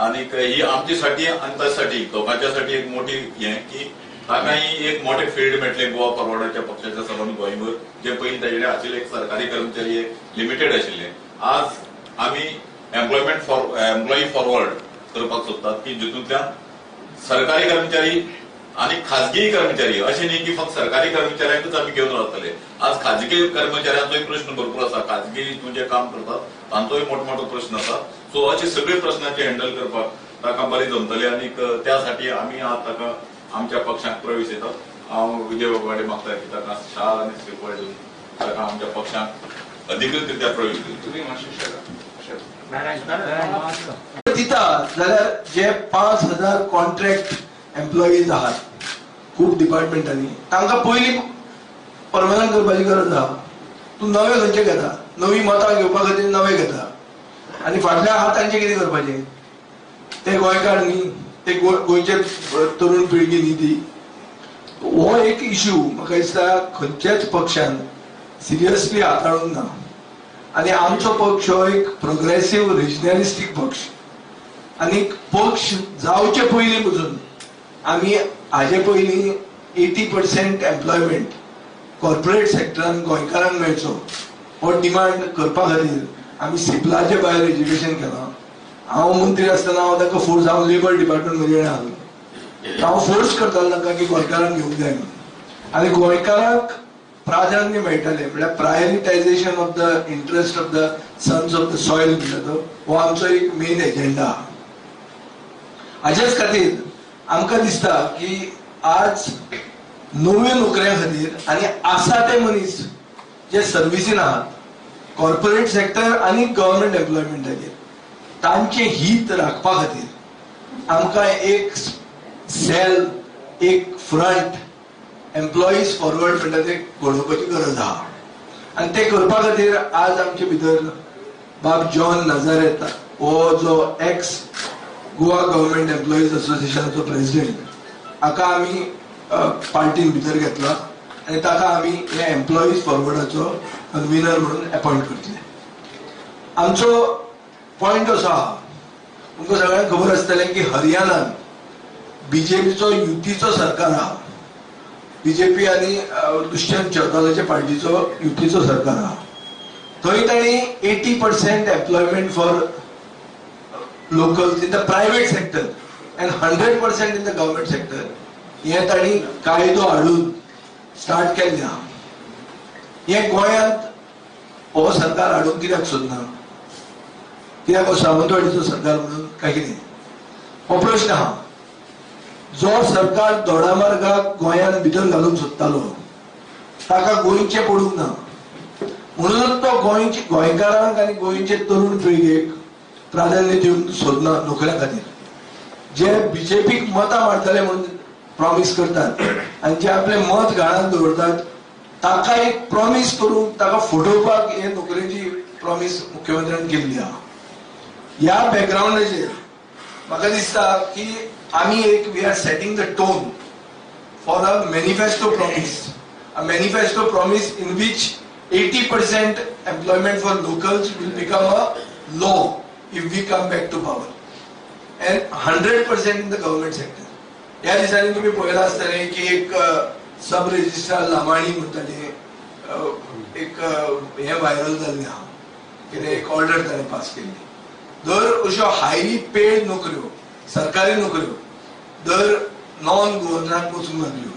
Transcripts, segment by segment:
आणि ही आमच्यासाठी आणि त्यासाठी लोकांच्यासाठी एक मोठी हे की ताकाही एक मोठे फील्ड मेळटले गोवा फॉरवर्डाच्या पक्षाच्या सभान गोंयभर जे पयलीं ताजे आशिल्ले एक सरकारी कर्मचारी लिमिटेड आशिल्ले. आज आम्ही एम्प्लॉई फॉरवर्ड करपाक सोदतात की जितूंतल्यान सरकारी कर्मचारी आणि खाजगी कर्मचारी असे नाही की फक्त सरकारी कर्मचाऱ्यांकूच आम्ही घेऊन रावतले. आज खाजगी कर्मचाऱ्यांचोय प्रश्न भरपूर आसा. खाजगी जे काम करतात तांचोय मोठमोठो प्रश्न आसा. सो असे सगळे प्रश्नाचे हँडल करपाक ताका बरी जमतले आणि त्यासाठी आम्ही आज ताका आमच्या पक्षांत प्रवेश येतात. हांव विजय वगवाडे मागता की ताका शाल आणि श्रीफळ दिवन ताका आमच्या पक्षांत अधिकृतरित्या प्रवेश दिलो. दिता जाल्यार जे 5000 कॉन्ट्रॅक्ट एम्प्लॉईज आहात खूप डिपार्टमेंटांनी तांकां पयलीं परमनंट करपाची गरज आहा. तूं नवे खंयचे घेता, नवी मतां घेवपा खातीर नवे घेता आनी फाटल्या आहात तांचे कितें करपाचें? ते गोंयकार न्ही, ते गोंयचे तरुण पिळगी न्ही ती. हो एक इश्यू म्हाका दिसता खंयच्याच पक्षान सिरियसली हाताळूंक ना. आणि आमचो पक्ष हो एक प्रोग्रेसिव्ह रिजनलिस्टीक पक्ष आणि पक्ष जावचे पयलीं पसून आम्ही हाजे पयलीं 80% एम्प्लॉयमेंट कॉर्पोरेट सेक्टरान गोंयकारांक मेळचो हो डिमांड करपा खातीर आमी सिपलाचे भायर एज्युकेशन केलां. हांव मंत्री आसतना हांव ताका फोर्स हांव लेबर डिपार्टमेंट मदीं आहलो. हांव फोर्स करतालो ताका की गोंयकारांक घेवंक जाय म्हणून आनी गोंयकारांक प्राधान्य मेळटलें म्हळ्यार prioritisation of the interest of the sons of the soil म्हणटा हो आमचो एक मेन एजेंडा. हाचेच खातीर आमकां दिसता की आज नव्यो नोकऱ्यां खातीर आनी आसा ते मनीस जे सर्विसीन आहात कॉर्पोरेट सेक्टर आनी गव्हर्नमेंट एम्प्लॉयमेंटाचेर तांचे हित राखपा खातीर आमकां एक सेल एक फ्रंट एम्प्लॉईज फॉरवर्ड म्हणटा ते घडोवपाची गरज आहा. आनी ते करपा खातीर आज आमचे भितर बाब जॉन नाझारेथ हो जो एक्स गोवा गव्हर्नमेंट एम्प्लॉईज असोसिएशनाचो प्रेसिडेंट हाका आमी पार्टीन भितर घेतला आनी ताका आमी हे एम्प्लॉईज फॉरवर्डाचो कन्व्हिनर म्हणून अपॉइंट करतले. आमचो पॉयंट असो आहा, तुमकां सगळ्यांक खबर आसतलें की हरियाणान बीजेपीचो युतीचो सरकार आहा. बीजेपी आनी दुष्यंत चौतालाच्या पार्टीचो युतीचो सरकार आहा. थंय तांणी 80% employment for locals in the private sector and 100% in the government sector हे तांणी कायदो हाडून स्टार्ट केल्ले आहा. हे गोंयांत हो सरकार हाडून कित्याक सोदना? कित्याक हो सावंतवाडीचो सरकार म्हणून काय कितें? हो प्रश्न आहा. जो सरकार दोडामार्गाक गोंयांत भितर घालूंक सोदतालो ताका गोंयचे पडूंक ना म्हणूनच तो गोंयकारांक आनी गोंयचे तरुण पिळगेक प्राधान्य दिवन सोदना नोकऱ्या खातीर. जे बीजेपीक मतां मारतले म्हणून प्रॉमिस करतात आनी जे आपले मत घाणात दवरतात ताका एक प्रॉमिस करून ताका फटोवपाक हे नोकरेची प्रॉमिस मुख्यमंत्र्यान केल्ली आहा. ह्या बॅकग्राउंडाचेर म्हाका दिसता की आमी एक we are setting the tone for a manifesto promise, a manifesto promise in which 80% employment for locals will become a law if we come back to power and 100% in the government sector. या दिसांनी तुम्ही पळयला आसतले की एक सब registrar Lamani म्हणटाले एक हे व्हायरल जाल्ले आहा कितें एक ऑर्डर ताणें पास केल्ली. दर अश्यो हायली पेड नोकऱ्यो सरकारी नोकऱ्यो दर नॉन गव्हर्नरांक वचूंक लागल्यो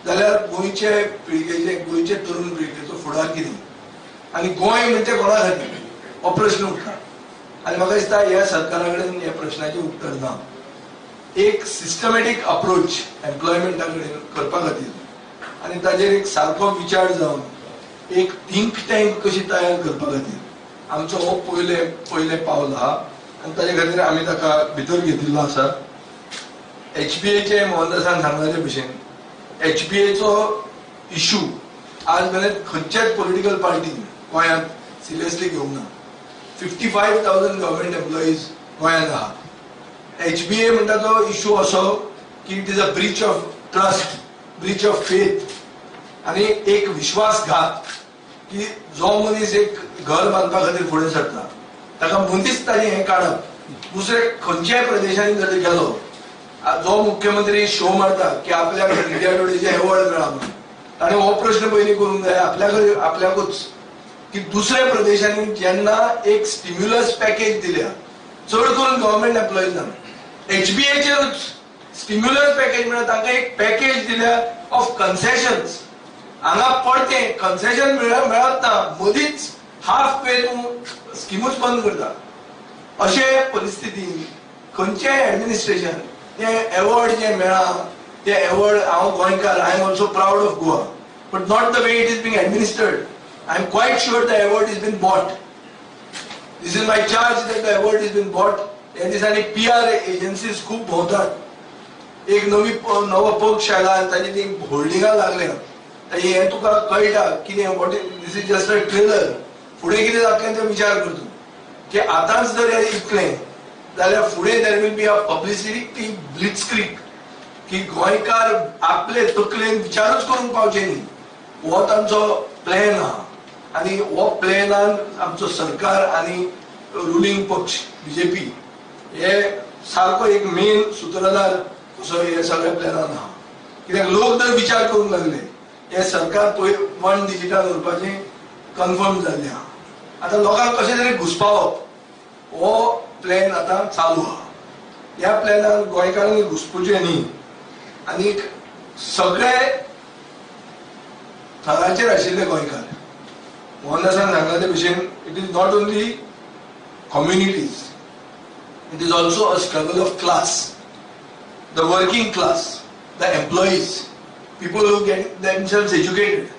जाल्यार गोंयचे पिळगेचे गोंयचे तरुण पिळगेचो फुडार कितें आनी गोंय म्हणजे कोणा खातीर हो प्रश्न उठला. आणि म्हाका दिसता ह्या सरकारा कडेन ह्या प्रश्नाचें उत्तर ना. एक सिस्टमॅटीक अप्रोच एम्प्लॉयमेंटा कडेन करपा खातीर आनी ताजेर एक सारको विचार जावन एक थिंक टँक कशी तयार करपा खातीर आमचो हो पयले पावल आहा आनी ताजे खातीर आमी ताका भितर घेतिल्लो आसा. HPAचे मोहनदासान सांगले भशेन HPAचो इश्यू आज मेरेन खंयच्याच पॉलिटिकल पार्टीन गोंयांत सिरियसली घेवंक ना. 55,000 गव्हर्नमेंट एम्प्लॉईज गोंयांत आहा. HBA म्हणटा तो इश्यू असो की it is a breach of trust, Breach of faith आनी एक विश्वासघात की जो मनीस एक घर बांदपा खातीर फुडें सरता ताका मदींच ताणें हें काडप दुसरे खंयच्याय प्रदेशांनी जर गेलो, जो मुख्यमंत्री शो मारता की आपल्याक इंडिया टुडेचे अवॉर्ड मेळ्ळा म्हणून, ताणें हो प्रश्न पयलीं करूंक जाय आपल्याकूच की दुसऱ्या प्रदेशांनी जेन्ना एक स्टिम्युलस पॅकेज दिल्या, चड करून गव्हर्नमेंट एम्प्लॉईजांक HBAचेरूच स्टिम्युलस पॅकेज म्हणून तांकां एक पॅकेज दिल्या ऑफ कन्सेशन्स. हांगा पडते कन्सेशन मेळत ना, मदींच हाफ वे तूं स्किमूच बंद करता. अशे परिस्थितीन खंयचेय एडमिनिस्ट्रेशन ते अवॉर्ड जे मेळ्ळा ते अवॉर्ड, हांव गोंयकार, I am also proud of Goa, but not the way it is being administered. I am quite sure the award has been bought. This is my charge that the award has been bought. त्या दिसांनी PR agencies खूप भोंवतात. एक नवो पक्ष आयला आनी ताची ती होल्डिंगां लागल्या. हे तुका कळटा कितें, दिस इज जस्ट अ ट्रेलर. फुडें कितें जातलें तें विचार करता की आतांच जर हें इतलें जाल्यार फुडें देर वील बी अ पब्लिसिटी ब्लिट्झक्रीग की गोंयकार आपले तकलेन विचारूच करूंक पावचे न्ही. हो तांचो प्लॅन आहा आणि हो प्लॅनान आमचो सरकार आणि रुलिंग पक्ष BJP हे सारको एक मेन सूत्रधार कसो हे सगळ्या प्लॅनान आहा. कित्याक लोक जर विचार करूंक लागले, हे सरकार वन डिजिटल करपाचें कन्फर्म जाल्लें आहा. आतां लोकांक कशें तरी घुसपावप हो प्लॅन आतां चालू आहा. ह्या प्लॅनान गोंयकारांनी घुसपुचें न्ही. आनीक सगळे थराचेर आशिल्ले गोंयकार, मोहनदासान सांगला ते भशेन it is not only communities, it is also a struggle of class. The working class, the employees, people who get themselves educated,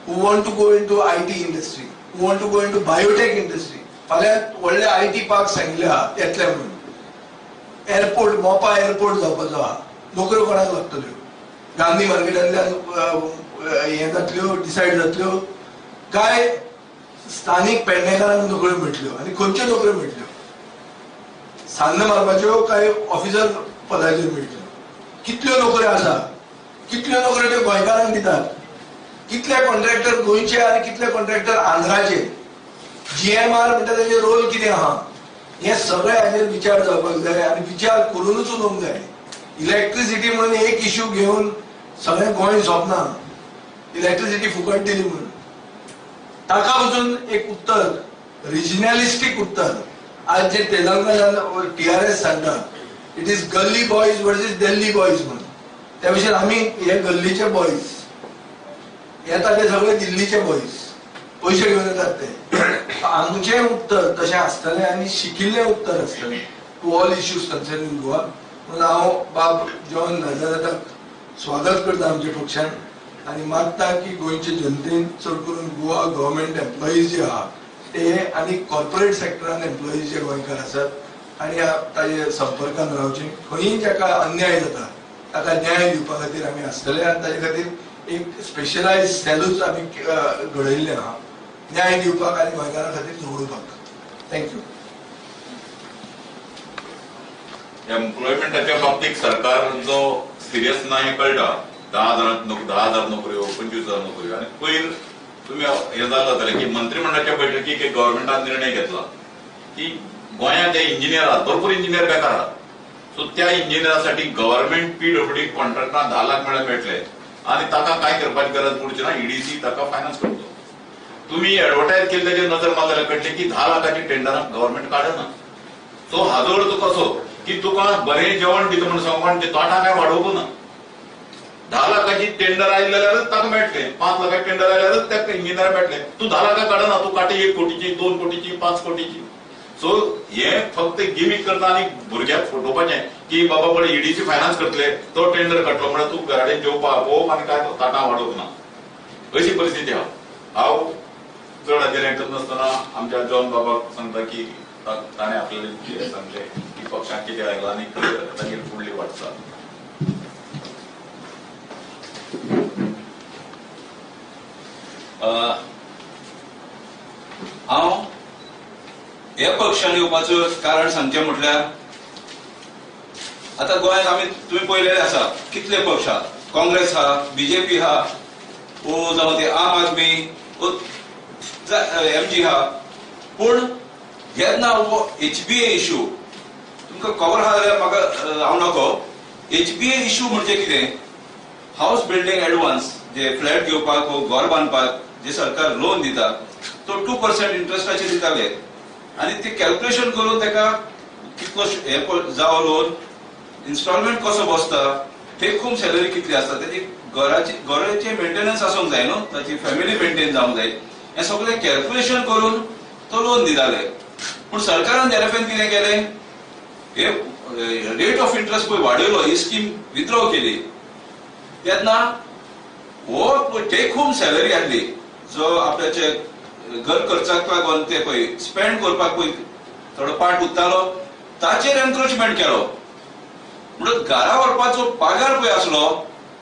who want to go into IT industry, who want to go into biotech industry. फाल्यां व्हडले IT park सांगिल्ले आहा येतले म्हणून. Airport, मोपा airport जावपाचो आहा. नोकऱ्यो कोणाक लागतल्यो? गांधी मार्केटांतल्यान हे जातल्यो, डिसायड जातल्यो काय स्थानिक पेडणेकारांक नोकऱ्यो मेळटल्यो? आनी खंयच्यो नोकऱ्यो मेळटल्यो? सान्न मारपाच्यो काय ऑफिसर पदाचेर मेळटल्यो? कितल्यो नोकऱ्यो आसा? कितल्यो नोकऱ्यो त्यो गोंयकारांक दितात? कितले कॉन्ट्रॅक्टर गोंयचे आनी कितले कॉन्ट्रॅक्टर आंध्राचे? GMR म्हणटा तेजे रोल कितें आहा? हे सगळे हाजेर विचार जावपाक जाय आनी विचार करूनच उलोवंक जाय. इलेक्ट्रिसिटी म्हणून एक इश्यू घेवन सगळें गोंय झोपना. इलेक्ट्रिसिटी फुकट दिली म्हणून ताका वचून एक उत्तर, रिजनलिस्टीक उत्तर. आज जे तेलंगणान TRS सांगता इट इज गल्ली बॉयज वर्सेस दिल्ली बॉयज म्हणून, त्या विशयी आमी हे गल्लीचे बॉयज, येता ते सगळे दिल्लीचे बॉयज, पयशे घेवन येतात ते. आमचे उत्तर तशें आसतलें आनी शिकिल्लें उत्तर आसतलें to all issues concerning Goa. म्हणून हांव बाब जॉन नार्जादाताक स्वागत करता आमच्या पक्षान आनी मागता की गोंयचे जनतेन चड करून गोवा गव्हर्नमेंट एम्प्लॉईज जे आहा ते आनी कॉर्पोरेट सेक्टरान एम्प्लॉईज जे गोंयकार आसात आनी ताजे संपर्कान रावचे. खंयी जाका अन्याय जाता ताका न्याय दिवपा खातीर आमी आसतले आनी ताजे खातीर एक स्पेशलायज सेलूच आमी घडयल्लें आहा न्याय दिवपाक आनी गोंयकारां खातीर दवरपाक. थँक्यू. एम्प्लॉयमेंटाच्या बाबतीत सरकार जो सिरियस ना हे कळटा. 10,000 नोकऱ्यो, 25,000 नोकऱ्यो. आणि पयर तुम्ही हे जाल्लो जाल्यार की मंत्रिमंडळाच्या बैठकीक एक गव्हर्नमेंटान निर्णय घेतला की गोंयांत जे इंजिनियर आहात, भरपूर इंजिनियर बेकार आहात, सो त्या इंजिनियरांसाठी गव्हर्नमेंट PWD कॉन्ट्रॅक्टान 10 लाख मेळटले आणि ताका काय करपाची गरज पडची ना. EDC ताका फायनान्स करतो. तुम्ही एडव्हर्टायज केली त्याची नजर मारल्यार कळटले की 10 लाखाची टेंडरां गव्हर्नमेंट काडना. सो हाजो अर्थ कसो की तुका बरें जेवण दिता म्हणून सांगून ते तोटा काय वाडोवप ना. 10 लाखाची टेंडर आयले जाल्यारच ताका मेळटले, 5 लाखाची टेंडर आयल्यारच त्या इंजिनियराक मेळटले. तू 10 लाख काडना, तू काटे 1 कोटीची, 2 कोटीची, 5 कोटीची. सो हे फक्त गिमिक करता आणि भुरग्याक फटोवपाचें की बाबा बरें EDC फायनान्स करतले, तो टेंडर काडलो म्हणल्यार तू घराडे जेवपाक पोवप आनी काय ताटा वाडोवप ना. अशी परिस्थिती आहा. हांव चड हाजेर हें करनासतना आमच्या जॉन बाबाक सांगता की ताणें आपल्याला सांगलें की पक्षाक कितें आयलां आनी ताचेर फुडली वाटचाल. हांव हे पक्षान येवपाचो कारण सांगचें म्हटल्यार आतां गोंयांत आमी तुमी पळयलेलें आसा कितले पक्ष आहा. काँग्रेस आहा, BJP आहा, वो जावं ते आम आदमी, MG आहा. पूण जेन्ना हो HBA इश्यू तुका कवर आहा जाल्यार म्हाका हांव नको. HBA इश्यू म्हणजे कितें? हाऊस बिल्डिंग एडवान्स, जे फ्लॅट घेवपाक वा घर बांदपाक जे सरकार लोन दिता तो 2% इंटरेस्टाचेर दिताले आनी ते कॅल्क्युलेशन करून ताका कितलो हे जावं लोन, इन्स्टॉलमेंट कसो बसता, टेक होम सॅलरी कितली आसता, त्याची घराचे मेंटेनन्स आसूंक जाय न्हू, ताची फॅमिली मेंटेन जावंक जाय, हें सगळें कॅल्क्युलेशन करून तो लोन दिताले. पूण सरकारान तेरेफेन कितें केलें, हे रेट ऑफ इंटरेस्ट पळय वाडयलो, ही स्कीम विथड्रॉ केली. तेन्ना हो टेक होम सॅलरी आसली जो आपल्याचे घर खर्चाक लागून ते पळय स्पेंड करपाक पळय थोडो पार्ट उरतालो ताचेर एन्क्रोचमेंट केलो. म्हणून घरा व्हरपाचो पगार पळय आसलो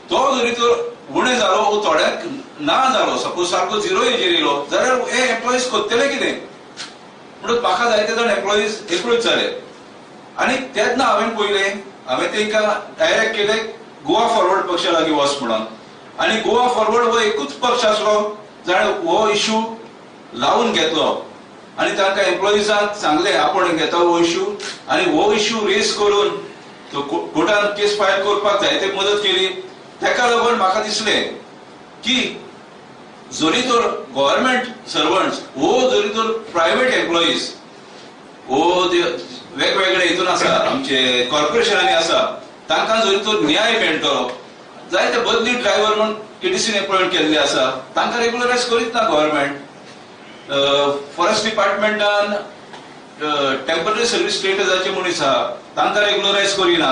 तो जरी तर उणें जालो वो थोड्याक ना जालो, सपोज सारको 0 हेजेर येयलो जाल्यार हे एम्प्लॉईज कोत्तले कितें. म्हणून म्हाका जायते जाण एम्प्लॉईज एकूच जाले आनी तेन्ना हांवें तांकां डायरेक्ट केलें गोवा फॉरवर्ड पक्षा लागीं वच म्हणून. आनी गोवा फॉरवर्ड हो एकूच पक्ष आसलो जाणें हो इश्यू लावून घेतलो आनी तांकां एम्प्लॉईजांक सांगलें आपण घेता हो इश्यू आनी हो इश्यू रेज करून तो कोर्टान केस फायल करपाक जाय ते मदत केली. ताका लागून म्हाका दिसलें की जरी तर गव्हर्नमेंट सर्वंट्स वो जरी तर प्रायव्हेट एम्प्लॉईज वो वेगवेगळे हितून आसा, आमचे कॉर्पोरेशनांनी आसा, तांकां जरी तर न्याय मेळटलो जायते बदली ड्रायव्हर म्हणून केटीसीन एपॉयंट केल्ले आसा तांकां रेग्युलरायज करीत ना गव्हर्नमेंट. फॉरेस्ट डिपार्टमेंटान टेम्पररी सर्व्हिस स्टेटसाचे मनीस आहा तांकां रेग्युलरायज करिना.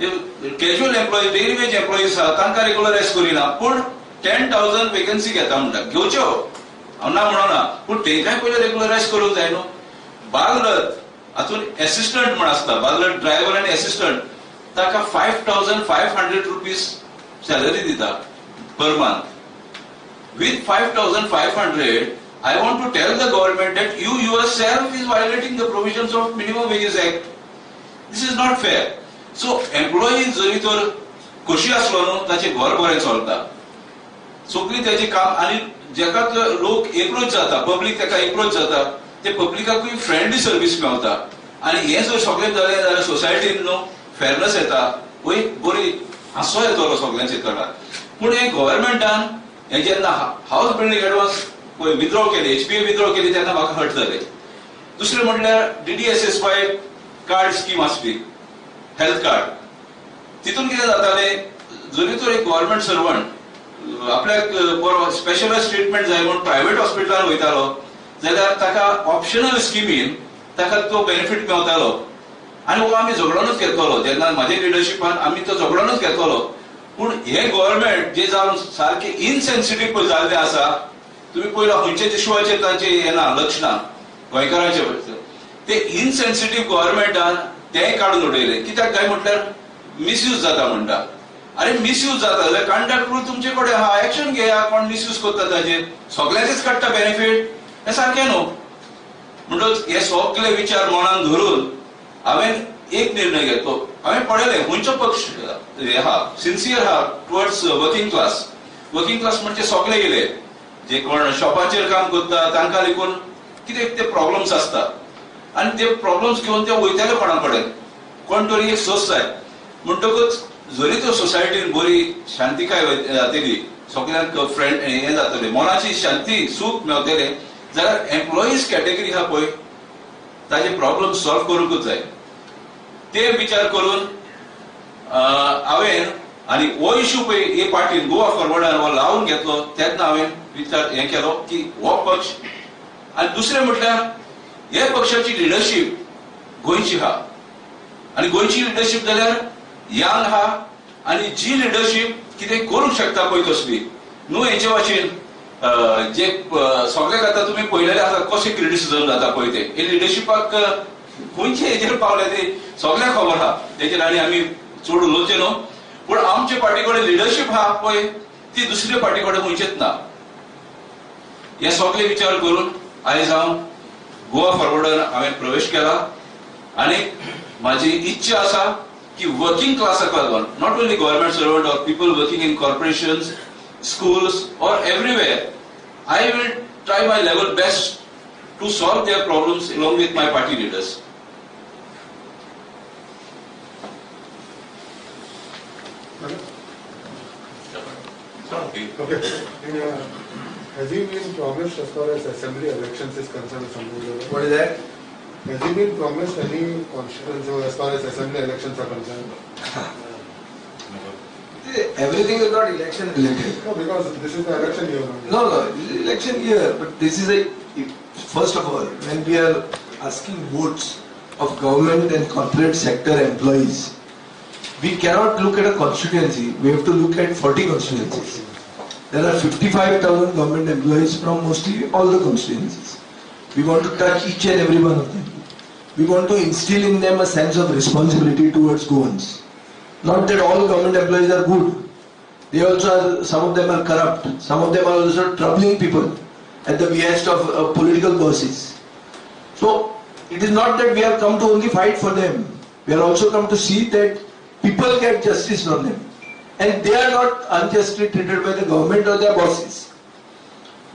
Casual employee, daily wage employees आहा तांकां रेग्युलरायज करिना. पूण 10,000 वेकन्सी घेता म्हणटा, घेवच्यो हांव ना म्हणना, पूण तेंकाय पयलीं रेग्युलरायज करूंक जाय न्हू. बालरथ हातून एसिस्टंट म्हण आसता, बालरथ ड्रायव्हर आनी एसिस्टंट, ताका 5,500 रुपीज सॅलरी दिता per month. With 5,500, I want to tell the government that you yourself is violating the provisions of Minimum Wages Act. This is not fair. So, employee जरी तर खुशी असलो न्हू ताचे घर बरें चलता, सगळी त्याची काम आनी जेका लोक एप्रोच जाता, पब्लीक ताका एप्रोच जाता, ते पब्लिकाकूय फ्रेंडली सर्व्हिस मेळटा आनी हें जर सगळें जालें जाल्यार सोसायटीन न्हू फेरनेस येता, वय बरी हांसो येतलो सगळ्यांचे कडा. पूण हे गव्हर्नमेंटान हे जेन्ना हाऊस बिल्डिंग एडवान्स विथड्रॉ केली, HBA विथड्रॉ केली तेन्ना म्हाका हर्ट जालें. दुसरें म्हटल्यार DDSSY कार्ड स्कीम आसली, हेल्थ कार्ड, तितून कितें जातालें, जरी तर एक गव्हर्नमेंट सर्वंट आपल्याक बरो स्पेशलायज ट्रिटमेंट जाय म्हणून प्रायव्हेट हॉस्पिटलान वयतालो जाल्यार ताका ऑप्शनल स्किमीन ताका तो बेनिफीट मेळटालो आनी हो आमी झगडूनच घेतलो. जेन्ना म्हाज्या लिडरशिपान आमी तो झगडूनच घेतलो. पूण हे गव्हर्नमेंट जे जावन सारखे इनसेन्सिटीव जाल्ले आसा, तुम्ही पयला खंयचे इश्यूआचेर तांचे हे ना लक्ष ना गोंयकारांचे, ते इनसेन्सिटीव गव्हर्नमेंटान तेंय काडून उडयले. कित्याक काय म्हटल्यार मिसयूज जाता म्हणटा. अरे मिसयूज जाता जाल्यार कॉन्ट्रॅक्ट रूल तुमचे कडेन आहा, एक्शन घेया, कोण मिसयूज करता ताचेर सगळ्यांचेच काडटा बेनिफीट, हे सारखें न्हू. म्हणटच हे सगळे विचार मनान धरून हांवें एक निर्णय घेतलो. हांवें पळयलें खंयचो पक्ष हे आहा सिन्सियर आहा towards working class. Working class म्हणजे सगळे गेले जे कोण शॉपाचेर काम करता तांकां देखून कितें ते प्रॉब्लेम्स आसता आनी ते प्रॉब्लेम्स घेवन ते वयतले कोणा कडेन, कोण तरी एक सोर्स जाय. म्हणटकूच जरी तर सोसायटीन बरी शांतिकाय जातली, सगळ्यांक फ्रेंड हे जातले, मनाची शांती सूख मेळटले, जाल्यार एम्प्लॉईज कॅटेगरी आहा पळय ताचे प्रॉब्लेम सॉल्व करूंकच जाय. ते विचार करून हांवें आनी हो इश्यू पळय हे पार्टीन गोवा फॉरवर्डान हो लावून घेतलो. तेन्ना हांवें विचार हे केलो की हो पक्ष आनी दुसरें म्हटल्यार हे पक्षाची लिडरशीप गोंयची आहा आनी गोंयची लिडरशीप जाल्यार यंग आहा आनी जी लिडरशीप कितें करूंक शकता पळय तसली न्हू. हेचे भाशेन जे सगळ्याक आतां तुमी पळयलेले आसा कशें क्रिटिसिजम जाता पळय ते, हे लिडरशिपाक खंयचे हेजेर पावले ते सगळ्यांक खबर आहा, तेचेर आनी आमी चड उलोवचें न्हू. पूण आमचे पार्टी कडेन लिडरशीप आहा पळय ती दुसरे पार्टी कडेन खंयचेच ना. हे सगळे विचार करून आयज हांव गोवा फॉरवर्डान हांवें प्रवेश केला आनी म्हाजी इच्छा आसा की वर्किंग क्लासाक लागून not only government servant or people working in corporations, schools or everywhere, I will try my level best to solve their problems along with my party leaders. Okay. Has he been promised as far as assembly elections is concerned something? What is that? Has he been promised any constituency as far as assembly elections are concerned? Everything is not election related. No, because this is the election year. No, this is election year, but this is a, first of all, when we are asking votes of government and corporate sector employees, we cannot look at a constituency, we have to look at 40 constituencies. There are 55,000 government employees from mostly all the constituencies. We want to touch each and every one of them. We want to instill in them a sense of responsibility towards governance. Not that all government employees are good. They also are, some of them are corrupt. Some of them are also troubling people at the behest of political bosses. So, it is not that we have come to only fight for them. We are also come to see that people get justice from them. And they are not unjustly treated by the government or their bosses.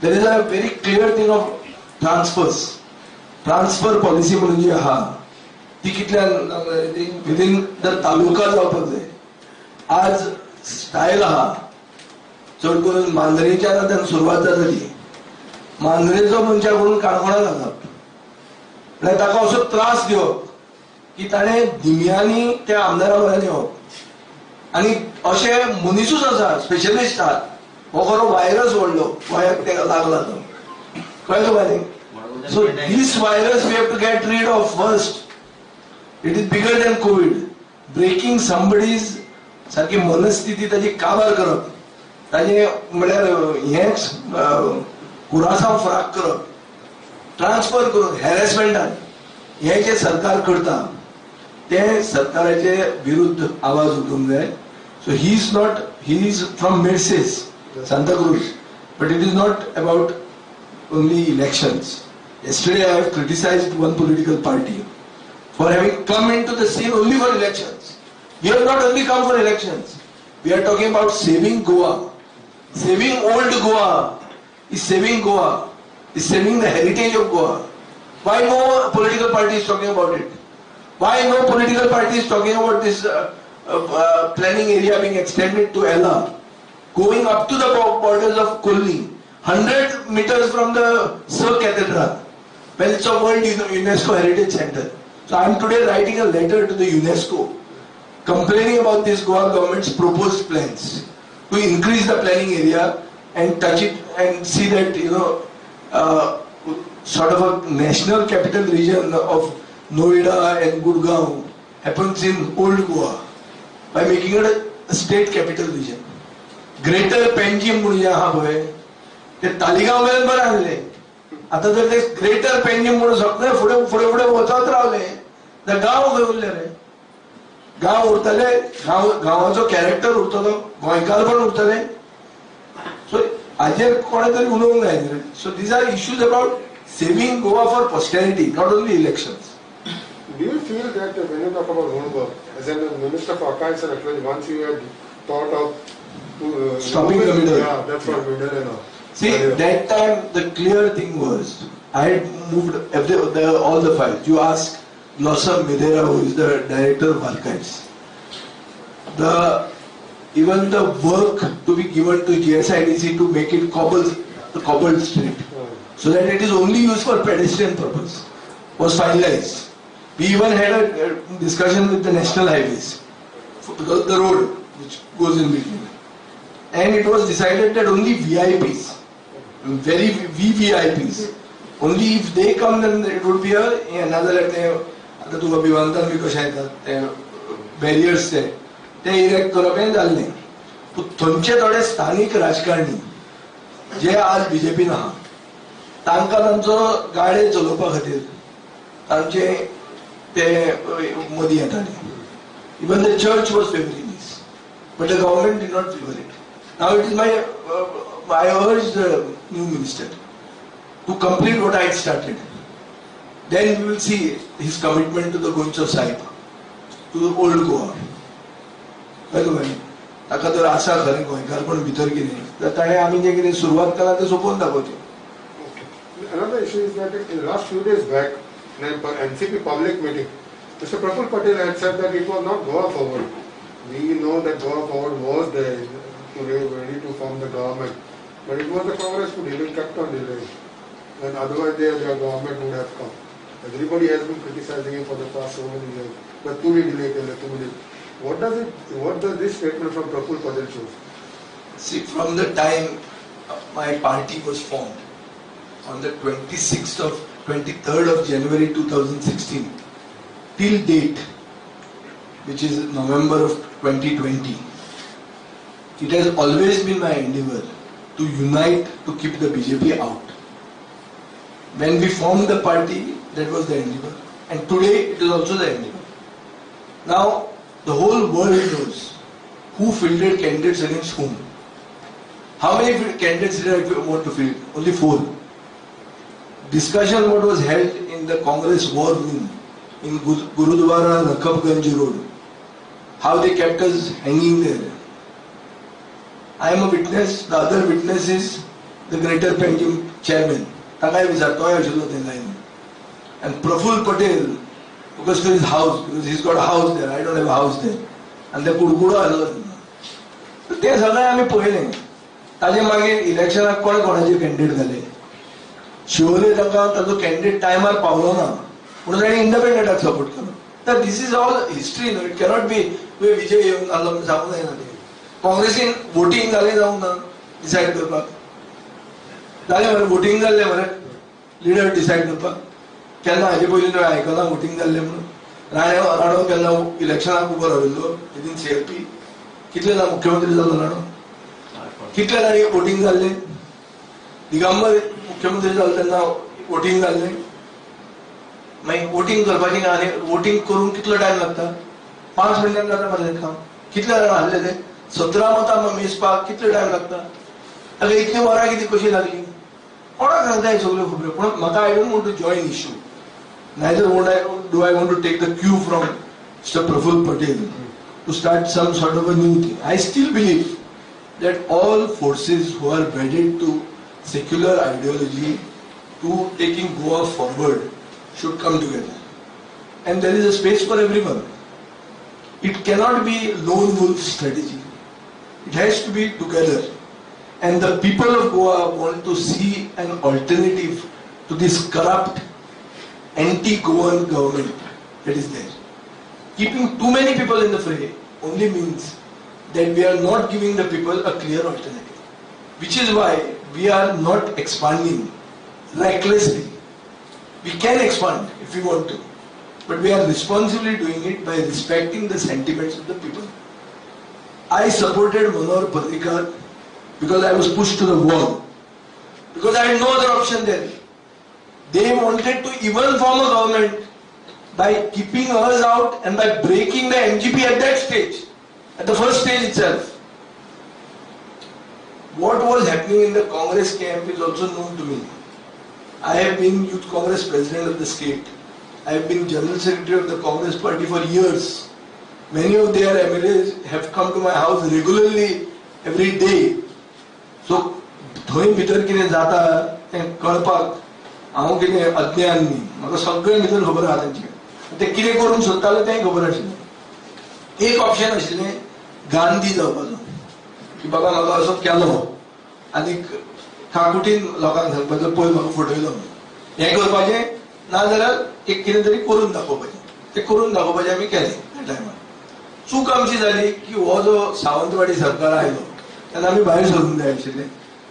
There is a very clear thing of transfers. Transfer policy म्हणजे हा ती कितल्यान within the तालुका जावपाक जाय. आज style हा चड करून मांद्रेच्या नंतर सुरवात जातली. मांद्रेचो मनशाकडून काणकोणा घालप म्हळ्यार ताका असो त्रास दिवप की ताणें दिम्यांनी त्या आमदारा म्हऱ्यान येवप आनी अशे मनीसूच आसा स्पेशलिस्ट आहात हो खरो व्हायरस व्हडलो गोंयाक तेका लागला तो कळ्ळें तुका न्ही. So this virus we have to get rid of first. It is bigger than COVID. Breaking somebody's सारखी मनस्थिती ताची काबार करप ताजे म्हळ्यार हेच कुरासांव फ्राक करप ट्रान्सफर करून हॅरेसमेंटान हे जे सरकार करता ते सरकाराचे विरुद्ध आवाज उठूंक जाय. So he is from Mercedes, Santa Cruz, but it is not about only elections. Yesterday I have criticized one political party for having come into the scene only for elections. We have not only come for elections. We are talking about saving Goa. Saving old Goa is saving Goa. Is saving the heritage of Goa. Why no political party is talking about it? Why no political party is talking about this planning area being extended to Ella, going up to the borders of Kolni, 100 meters from the Sir Cathedral. Well, it's a World UNESCO Heritage Center. So I am today writing a letter to the UNESCO complaining about this Goa government's proposed plans to increase the planning area and touch it and see that, sort of a national capital region of Noida and Gurgaon happens in old Goa by making it a state capital region. Greater Panjim म्हणून हा पळय ते तालिगांव मेरेन बरें आहले. आता जर ते ग्रेटर पेंजिम म्हणून सगळे फुडें फुडें फुडें वचत रावले जाल्यार गांव खंय उरले रे. गांव उरतले, गांवाचो कॅरेक्टर उरतलो, गोंयकारपण उरतले. सो हाजेर कोणे तरी उलोवंक जाय रे. So these are issues about saving Goa for posterity, not only elections. Do you feel that when you talk about homework, as a Minister for Archives and Archaeology, once you had thought of stopping the middle? Yeah, that's for middle and all. See, that time the clear thing was, I had moved all the files. You ask Blossom Medera, who is the director of archives. Even the work to be given to GSIDC to make it cobbled street, so that it is only used for pedestrian purpose, was finalized. We even had a discussion with the National Highways, the road which goes in between. And it was decided that only VIPs, very VVIPs, only if they come then it would be another. आता तुका विमानतळ बी कशें येतात ते barriers ते erect करप हें जाल्लें. पूण थंयचे थोडे स्थानीक राजकारणी जे आज बीजेपीन आहा तांकां तांचो गाडे चलोवपा खातीर तांचे ते मदीं येताले. Even the church was favouring this, but the government did not favour it. Now it is I urge the new minister to complete what I had started. Then we will see his commitment to the Goncho Sahib, to the old Goa. ताका तर आसा खरें गोंयकारपण भितर कितें तर ताणें आमी जें कितें सुरवात केला तें सोंपोवन दाखोवचें. Another issue is that in the last few days back, in an NCP public meeting, Mr. Praful Patel had said that it was not Goa forward. We know that Goa Forward was there ready to form the government, but it was the Congress who really kept on delaying. And otherwise their government would have come. Everybody has been criticizing him for the past so many years. But too many delay. What does this statement from Praful Patel show? See, from the time my party was formed, on the 23rd of January 2016, till date, which is November of 2020, it has always been my endeavor to unite, to keep the BJP out. When we formed the party, that was the endeavor. And today, it is also the endeavor. Now, the whole world knows who fielded candidates against whom. How many candidates did I want to field? Only 4. Discussion what was held in the Congress war room in Gurudwara Rakabganj Road. How they kept us hanging there. I am a witness, the other witness is the Greater Panjim chairman. And Praful Patel, because to his house, because he's got a house there, I don't have a house there. And the Kurkuda alone. So they said, I am poiling. ताजे मागे इलेक्शनाक कोण कोणाचे candidate घाले शिवोले ताजो candidate टायमार पावलो ना म्हणून ताणें इंडिपेंडंटाक सपोर्ट केलो तर दिस इज ऑल हिस्ट्री न्हू इट कॅनॉट बी तुवें विजय येवन घालो जावंक जायना तें काँग्रेसीन वोटींग जालें जावंक ना डिसायड करपाक जालें मरे वोटींग जाल्लें मरे लिडर डिसायड करपाक केन्ना हाजे पयलीं तुवें आयकलां वोटींग जाल्लें म्हणून राणो केन्ना इलेक्शनाक उबो राविल्लो विदीन CLP कितलें मुख्यमंत्री जालो राणो कितले जाणी वोटींग जाल्ले दिगंबर मुख्यमंत्री जालो तेन्ना वोटींग जाल्ले मागीर वोटींग करपाचें आनी वोटींग करून कितलो टायम लागता 5 मिनटान जाता मरे काम कितले जाण आहले ते 17 मतां मेजपाक कितलो टायम लागता आतां इतली वरां कितें कशी लागली कोणाक सांगता हें सगळ्यो खबऱ्यो पूण म्हाका I don't want to join issue neither do I want to take the cue from mister Praful Patel to start some sort of a new thing I still believe that all forces who are wedded to secular ideology, to taking Goa forward, should come together. And there is a space for everyone. It cannot be lone wolf strategy. It has to be together. And the people of Goa want to see an alternative to this corrupt, anti-Goan government that is there. Keeping too many people in the fray only means that we are not giving the people a clear alternative. Which is why we are not expanding recklessly. We can expand if we want to, but we are responsibly doing it by respecting the sentiments of the people. I supported Manohar Parrikar because I was pushed to the wall. Because I had no other option there. They wanted to even form a government by keeping us out and by breaking the MGP at that stage. At the first stage itself. What was happening in the Congress camp is also known to me. I have been Youth Congress President of the state. I have been General Secretary of the Congress Party for years. Many of their MLAs have come to my house regularly every day. So, थंय भितर कितें जाता तें कळपाक हांव कितें अज्ञान न्ही म्हाका सगळें भितर खबर आहा तांचें ते कितें करूंक सोदताले तें खबर आशिल्लें एक ऑप्शन आशिल्लें गांधी जावपाचो की बाबा म्हाका असो केलो आनी खाकुटीन लोकांक सांगपाचो पळय म्हाका फटयलो हें करपाचें नाजाल्यार एक कितें तरी करून दाखोवपाचें तें करून दाखोवपाचें आमी केलें त्या टायमार चूक आमची जाली की हो जो सावंतवाडी सरकार आयलो तेन्ना आमी भायर सरूंक जाय आशिल्लें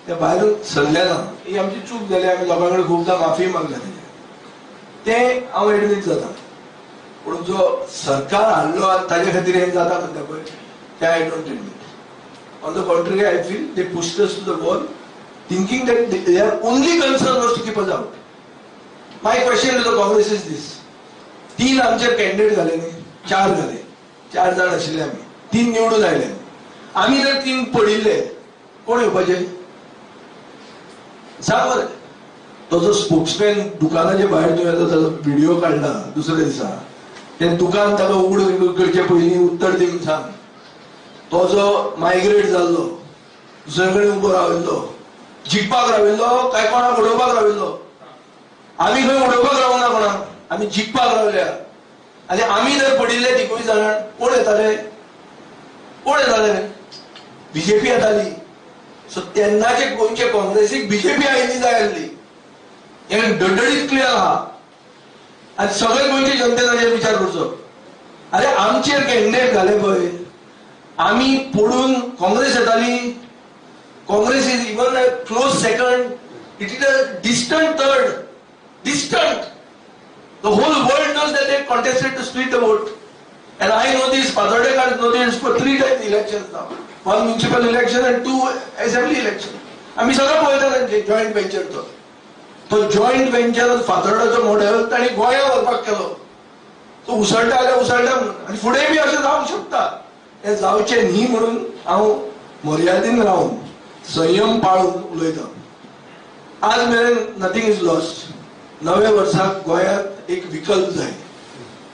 ते भायर सरले ना ही आमची चूक जाली आमी लोकां कडेन खूबदां माफी मागल्या तें हांव एडमीट जाता पूण जो सरकार हाडलो ताजे खातीर हें जाता म्हणटा पळय तें I don't admit on the contrary I feel they pushed us to the wall thinking that their only concern was to keep us out my question to the Congress is these 3 आमचे कॅन्डिडेट घाले न्ही 4 घाले 4 जाण आशिल्ले आमी 3 निवडून आयले आमी जर 3 पडिल्ले कोण येवपाचे सांग बरें तो जो स्पोक्समॅन दुकानाचे भायर तुवें ताजो व्हिडिओ काडला दुसऱ्या दिसा तें दुकान ताका उगड करचे पयलीं उत्तर दी म्हूण सांग तो जो मायग्रेट जाल्लो दुसरे कडेन उबो राविल्लो जिखपाक राविल्लो काय कोणाक उडोवपाक राविल्लो आमी खंय उडोवपाक रावना कोणाक आमी जिखपाक रावल्या आनी आमी जर पडिल्ले तिगूय जाण कोण येताले कोण येताले? बीजेपी येताली. सो तेन्नाचे गोंयचे काँग्रेसीक बीजेपी आयिल्ली जाय आसली. हे डडडीत क्लियर आहा. आनी सगळे गोंयचे जनतेन हाचेर विचार करचो. अरे आमचेर कॅन्डिडेट घाले पळय, आमी पडून काँग्रेस येताली. Congress is even a close second. It is a distant third. Distant. The whole world knows that they contested to split the vote. And I know this, Patardekar knows this for 3 times elections now. 1 municipal election and 2 assembly election. आम्ही सगळं पळयता तांचे joint venture. तो joint venture फातर्डाचो model ताणी गोंया व्हरपाक केलो. तो उसळटा जाल्यार उसळटा म्हणून आनी फुडें बी अशें जावंक शकता. हें जावचें न्ही म्हणून हांव मर्यादेन रावन संयम पाळून उलयतां. आज मेरेन नथींग इज लॉस्ट. नव्या वर्साक गोंयांत एक विकल्प जाय.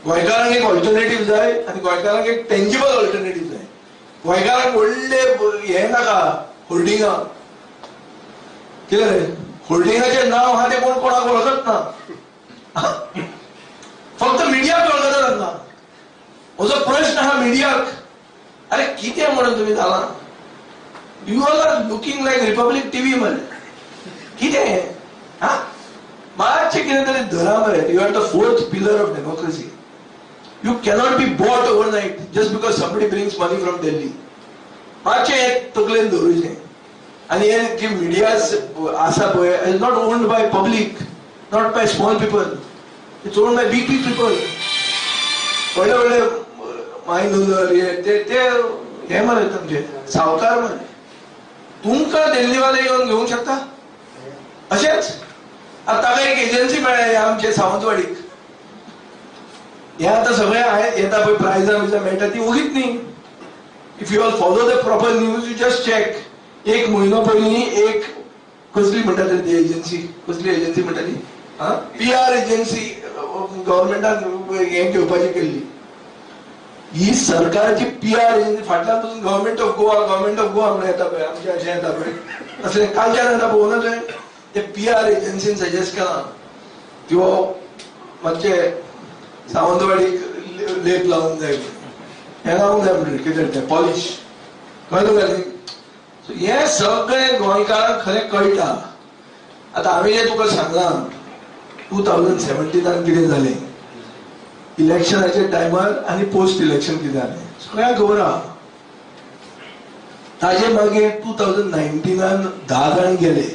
गोंयकारांक एक ऑल्टरनेटीव जाय आनी गोंयकारांक एक टेंजिबल ऑल्टरनेटीव जाय. गोंयकारांक व्हडले हे नाका होर्डिंगां. कितें रे होर्डिंगाचें नांव आहा तें कोण कोणाक वळखत ना. फक्त मिडियाक वळखता तांकां. म्हजो प्रश्न आहा मिडियाक, अरे कितें म्हणून तुमी जालां? You all are looking like Republic TV मरे. कितें हा मातशें कितें तरी धरा मरे. You are the 4th pillar of democracy. You cannot be bought overnight just because somebody brings money from Delhi. मातशें हें तकलेन दवरुचें. आनी हे जी मिडिया आसा पळय is not owned by public, not by small people. It's owned by big people. व्हडले व्हडले minor हे मरे तुमचे सावकार मरे. तुमकां दिल्लीवाले येवन घेवंक शकता अशेंच. ताका एक एजन्सी मेळ्ळी आमचे सावंतवाडीक. हे आतां सगळे येता पळय प्रायजां बिजां मेळटा ती ओगीच न्ही. If you all follow the proper news you just check. 1 म्हयनो पयलीं एक कसली म्हणटा तरी ती एजन्सी, कसली एजन्सी म्हणटाली PR एजन्सी गव्हर्मेंटान हे घेवपाची केल्ली. ही सरकाराची PR एजन्सी फाटल्यान पासून गव्हर्मेंट ऑफ गोवा म्हणून येता पळय आमचें अशें येता पळय तसलें कालच्यान येता पळोवना तुवें. ते PR एजन्सीन सजेस्ट केला त्यो मातशे सावंतवाडीक लेप लावूंक जाय. हें लावूंक जाय म्हणटा कितें तें पॉलिश कळ्ळें तुका न्ही. सो हें सगळें गोंयकारांक खरें कळटा. आतां हांवें जें तुका सांगलां 2017 कितें जालें इलेक्शनाच्या टायमार आनी पोस्ट इलेक्शन कितें जालें सगळ्यांक खबर आहा. ताजे मागीर 2019 10 जाण गेले.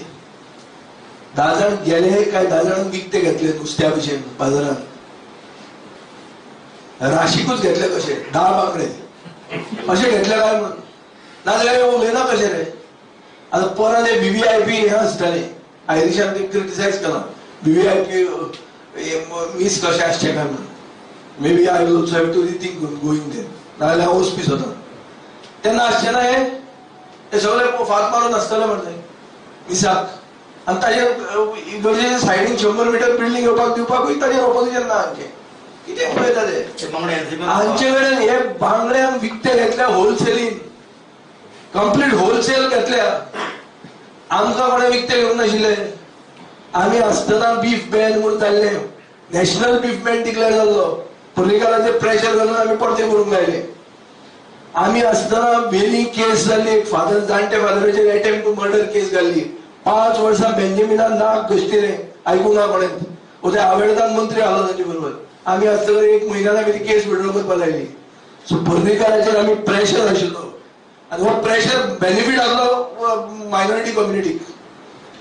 10 जाण गेले काय 10 जाण विकते घेतले नुस्त्या भशेन बाजारांत. राशीकूच घेतले कशे 10 बांगडे अशें घेतले काय म्हणून. नाजाल्यार उलयना कशें रे. आतां परत हे VVIP हे आसताले आयरिशान ते क्रिटिसायज केला. VVIP मीस कशें आसचें काय म्हणून. May be I will also have to rethink going there. नाजाल्यार हांव वचपी स्वता. तेन्ना आसचें ना हे सगळे फात मारून आसतले म्हणटाय मिसाक. आनी ताजेर गरजेचे सायडीन 100 मीटर बिल्डींग येवपाक दिवपाकूय ताजेर ऑपोजिशन ना आमचें. कितें पळयता ते हांचे कडेन हे बांगड्यांक विकते घेतल्या होलसेलीन. कंप्लीट होलसेल घेतल्या. आमकां कोणें विकते घेवंक नाशिल्ले. आमी आसतना बीफ बॅन म्हणून जाल्लें. नॅशनल बीफ बॅन डिक्लेअर जाल्लो. पर्रीकाराचेर प्रेशर घालून आमी परते करूंक लायले. आमी आसतना बेली केस जाल्ली. एक फादर जाणटे फादराचेर अटेम्प्ट टू मर्डर केस घाल्ली. 5 वर्सां बेंजामिनान नाक घश्टिले आयकूंक ना कोणें. ते आवेडदान मंत्री आलो ताचे बरोबर. आमी आसतना 1 म्हयन्यान आमी ती केस विड्रॉ करपाक लायली. सो पर्रीकाराचेर आमी प्रेशर आशिल्लो. आनी हो प्रेशर बेनिफीट आसलो मायनॉरिटी कम्युनिटीक.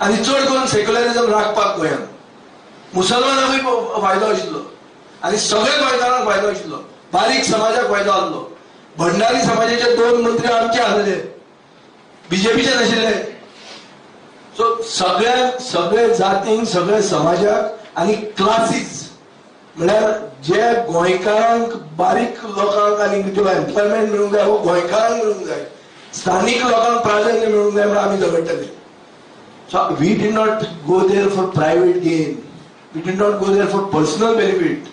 आनी चड करून सेक्युलरिझम राखपाक गोंयांत. मुसलमानांकूय फायदो आशिल्लो आनी सगळे गोंयकारांक फायदो आशिल्लो. बारीक समाजाक फायदो आसलो. भंडारी समाजाचे 2 मंत्री आमचे आसले बीजेपीचे नाशिल्ले. सो सगळे जातींक सगळे समाजाक आनी क्लासीस म्हळ्यार जे गोंयकारांक बारीक लोकांक आनी ज्यो एम्प्लॉयमेंट मेळूंक जाय वो गोंयकारांक मेळूंक जाय. स्थानीक लोकांक प्राधान्य मेळूंक जाय म्हणून आमी झगडटाले. So we did not go there for private gain. We did not go there for personal benefit.